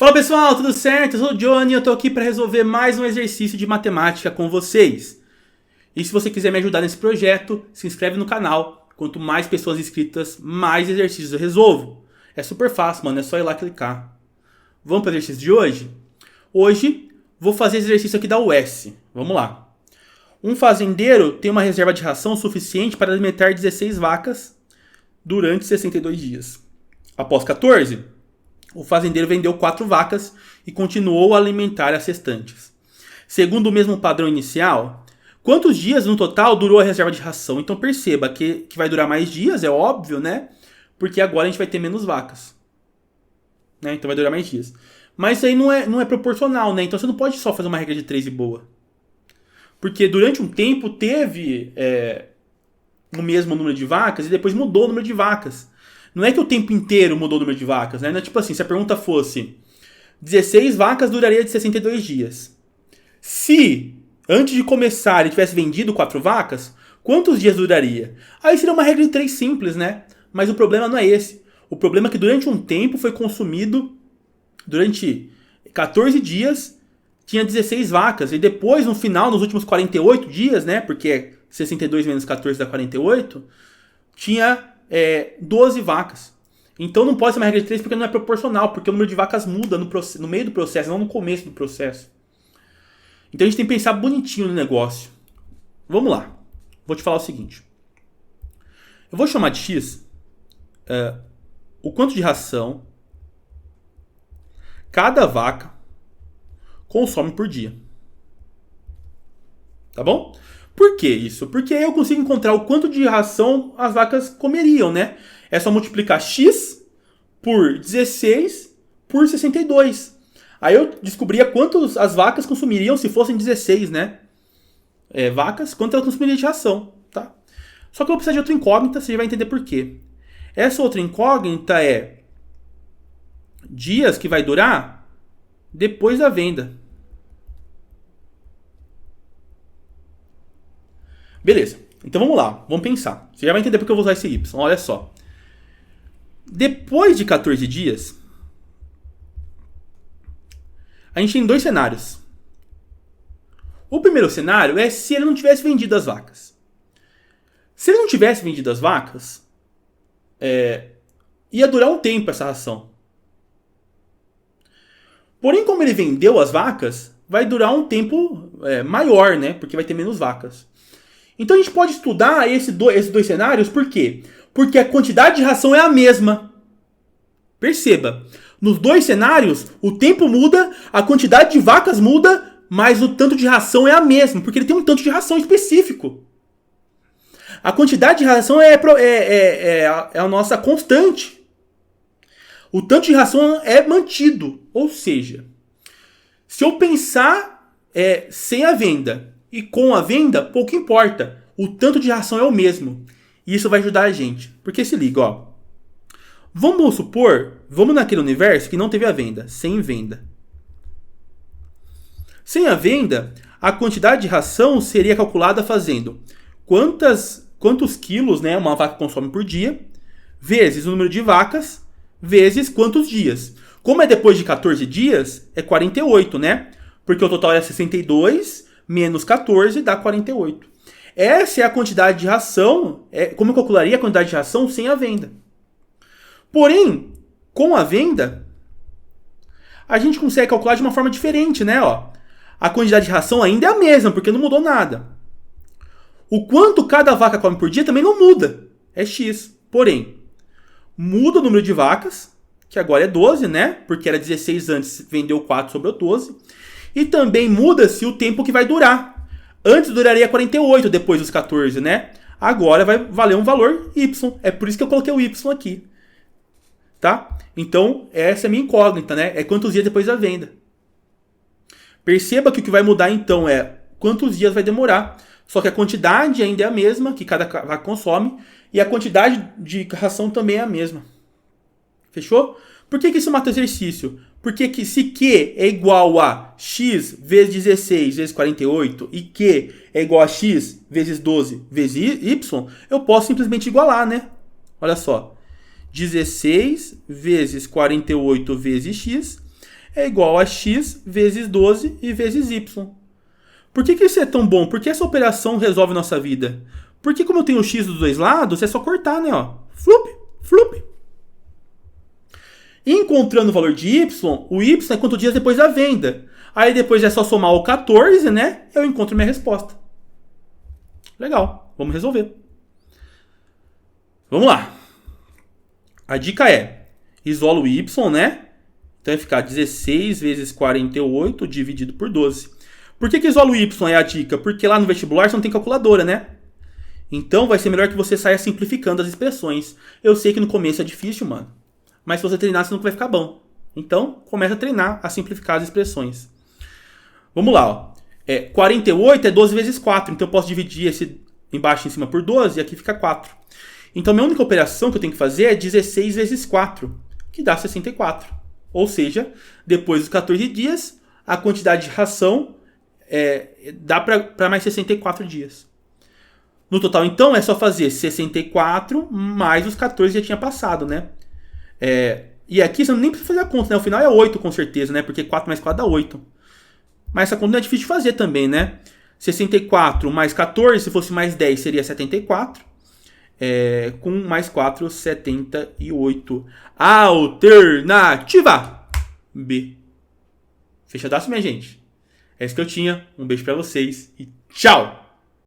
Fala pessoal, tudo certo? Eu sou o Johnny e eu tô aqui para resolver mais um exercício de matemática com vocês. E se você quiser me ajudar nesse projeto, se inscreve no canal. Quanto mais pessoas inscritas, mais exercícios eu resolvo. É super fácil, mano, é só ir lá clicar. Vamos para o exercício de hoje? Hoje vou fazer esse exercício aqui da US. Vamos lá. Um fazendeiro tem uma reserva de ração suficiente para alimentar 16 vacas durante 62 dias. Após 14, o fazendeiro vendeu 4 vacas e continuou a alimentar as restantes. Segundo o mesmo padrão inicial, quantos dias no total durou a reserva de ração? Então perceba que vai durar mais dias, é óbvio, né? Porque agora a gente vai ter menos vacas. Né? Então vai durar mais dias. Mas isso aí não é proporcional, né? Então você não pode só fazer uma regra de 3 e boa. Porque durante um tempo teve o mesmo número de vacas e depois mudou o número de vacas. Não é que o tempo inteiro mudou o número de vacas, né? Não é tipo assim, se a pergunta fosse 16 vacas duraria de 62 dias. Se, antes de começar, ele tivesse vendido 4 vacas, quantos dias duraria? Aí seria uma regra de 3 simples, né? Mas o problema não é esse. O problema é que durante um tempo foi consumido, durante 14 dias, tinha 16 vacas. E depois, no final, nos últimos 48 dias, né? Porque 62 menos 14 dá 48, tinha 12 vacas. Então não pode ser uma regra de 3 porque não é proporcional, porque o número de vacas muda no meio do processo, não no começo do processo. Então a gente tem que pensar bonitinho no negócio. Vamos lá. Vou te falar o seguinte. Eu vou chamar de X o quanto de ração cada vaca consome por dia. Tá bom? Por que isso? Porque aí eu consigo encontrar o quanto de ração as vacas comeriam, né? É só multiplicar X por 16 por 62. Aí eu descobria quanto as vacas consumiriam se fossem 16, né? Vacas, quanto elas consumiriam de ração, tá? Só que eu vou precisar de outra incógnita, você já vai entender por quê. Essa outra incógnita é dias que vai durar depois da venda. Beleza, então vamos lá, vamos pensar. Você já vai entender porque eu vou usar esse Y, olha só. Depois de 14 dias, a gente tem 2 cenários. O primeiro cenário é se ele não tivesse vendido as vacas. Se ele não tivesse vendido as vacas, ia durar um tempo essa ração. Porém, como ele vendeu as vacas, vai durar um tempo maior, né? Porque vai ter menos vacas. Então a gente pode estudar esses dois cenários, por quê? Porque a quantidade de ração é a mesma. Perceba, nos 2 cenários, o tempo muda, a quantidade de vacas muda, mas o tanto de ração é a mesma, porque ele tem um tanto de ração específico. A quantidade de ração é a nossa constante. O tanto de ração é mantido, ou seja, se eu pensar sem a venda e com a venda, pouco importa. O tanto de ração é o mesmo. E isso vai ajudar a gente. Porque se liga, ó. Vamos supor, vamos naquele universo que não teve a venda. Sem venda. Sem a venda, a quantidade de ração seria calculada fazendo quantos quilos, né, uma vaca consome por dia, vezes o número de vacas, vezes quantos dias. Como é depois de 14 dias, é 48, né? Porque o total é 62... menos 14 dá 48. Essa é a quantidade de ração, como eu calcularia a quantidade de ração sem a venda. Porém, com a venda, a gente consegue calcular de uma forma diferente, né? Ó, a quantidade de ração ainda é a mesma, porque não mudou nada. O quanto cada vaca come por dia também não muda, é X. Porém, muda o número de vacas, que agora é 12, né? Porque era 16 antes, vendeu 4, sobrou 12. E também muda-se o tempo que vai durar. Antes duraria 48 depois dos 14, né? Agora vai valer um valor Y. É por isso que eu coloquei o Y aqui. Tá? Então, essa é a minha incógnita, né? É quantos dias depois da venda. Perceba que o que vai mudar então é quantos dias vai demorar. Só que a quantidade ainda é a mesma, que cada vaca consome. E a quantidade de ração também é a mesma. Fechou? Por que isso mata o exercício? Porque se Q é igual a X vezes 16 vezes 48 e Q é igual a X vezes 12 vezes Y, eu posso simplesmente igualar, né? Olha só. 16 vezes 48 vezes X é igual a x vezes 12 e vezes y. Por que isso é tão bom? Porque essa operação resolve nossa vida. Porque como eu tenho o x dos dois lados, é só cortar, né? Ó. Flup, flup. E encontrando o valor de y, o y é quantos dias depois da venda. Aí depois é só somar o 14, né? Eu encontro minha resposta. Legal, vamos resolver. Vamos lá. A dica é, isola o y, né? Então vai ficar 16 vezes 48 dividido por 12. Por que isola o y é a dica? Porque lá no vestibular você não tem calculadora, né? Então vai ser melhor que você saia simplificando as expressões. Eu sei que no começo é difícil, mano. Mas se você treinar, você nunca vai ficar bom. Então, começa a treinar a simplificar as expressões. Vamos lá, ó. 48 é 12 vezes 4. Então eu posso dividir esse embaixo e em cima por 12 e aqui fica 4. Então, minha única operação que eu tenho que fazer é 16 vezes 4, que dá 64. Ou seja, depois dos 14 dias, a quantidade de ração dá para mais 64 dias. No total, então, é só fazer 64 mais os 14 que já tinha passado, né? E aqui você nem precisa fazer a conta, né? O final é 8 com certeza, né? Porque 4 mais 4 dá 8. Mas essa conta não é difícil de fazer também, né? 64 mais 14, se fosse mais 10, seria 74. Com mais 4, 78. Alternativa B. Fechadaço, minha gente? É isso que eu tinha. Um beijo pra vocês e tchau!